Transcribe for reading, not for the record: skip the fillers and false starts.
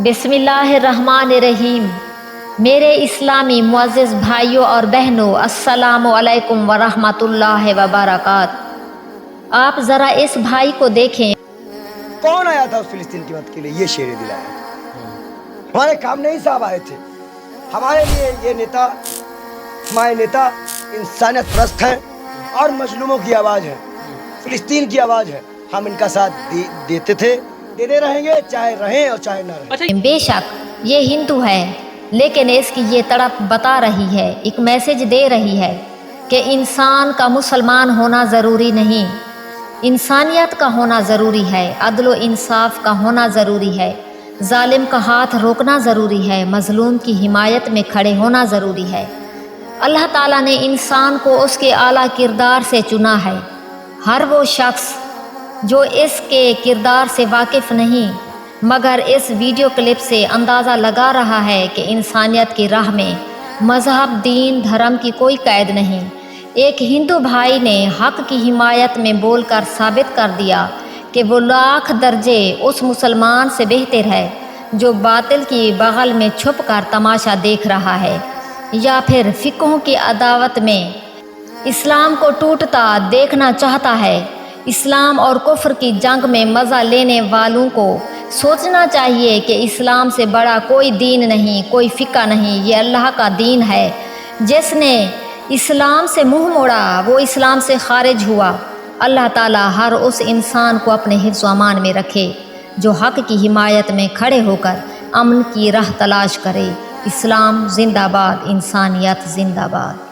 بسم اللہ الرحمن الرحیم۔ میرے اسلامی معزز بھائیوں اور بہنوں، السلام علیکم ورحمۃ اللہ وبرکاتہ۔ آپ ذرا اس بھائی کو دیکھیں۔ کون آیا تھا اس فلسطین کی مدد کے لیے؟ یہ شیر دلایا ہمارے کام نہیں صاحب آئے تھے۔ ہمارے لیے یہ نیتا، ہمارے نیتا انسانیت پرست ہیں اور مظلوموں کی آواز ہے، فلسطین کی آواز ہے۔ ہم ان کا ساتھ دیتے تھے، دیتے رہیں گے، چاہے رہیں اور چاہے نہ رہیں۔ بے شک یہ ہندو ہے، لیکن اس کی یہ تڑپ بتا رہی ہے، ایک میسج دے رہی ہے کہ انسان کا مسلمان ہونا ضروری نہیں، انسانیت کا ہونا ضروری ہے، عدل و انصاف کا ہونا ضروری ہے، ظالم کا ہاتھ روکنا ضروری ہے، مظلوم کی حمایت میں کھڑے ہونا ضروری ہے۔ اللہ تعالیٰ نے انسان کو اس کے اعلیٰ کردار سے چنا ہے۔ ہر وہ شخص جو اس کے کردار سے واقف نہیں، مگر اس ویڈیو کلپ سے اندازہ لگا رہا ہے کہ انسانیت کی راہ میں مذہب، دین، دھرم کی کوئی قید نہیں۔ ایک ہندو بھائی نے حق کی حمایت میں بول کر ثابت کر دیا کہ وہ لاکھ درجے اس مسلمان سے بہتر ہے جو باطل کی بغل میں چھپ کر تماشا دیکھ رہا ہے، یا پھر فقہوں کی عداوت میں اسلام کو ٹوٹتا دیکھنا چاہتا ہے۔ اسلام اور کفر کی جنگ میں مزہ لینے والوں کو سوچنا چاہیے کہ اسلام سے بڑا کوئی دین نہیں، کوئی فقہ نہیں، یہ اللہ کا دین ہے۔ جس نے اسلام سے منہ موڑا وہ اسلام سے خارج ہوا۔ اللہ تعالیٰ ہر اس انسان کو اپنے حفظ و امان میں رکھے جو حق کی حمایت میں کھڑے ہو کر امن کی راہ تلاش کرے۔ اسلام زندہ باد، انسانیت زندہ باد۔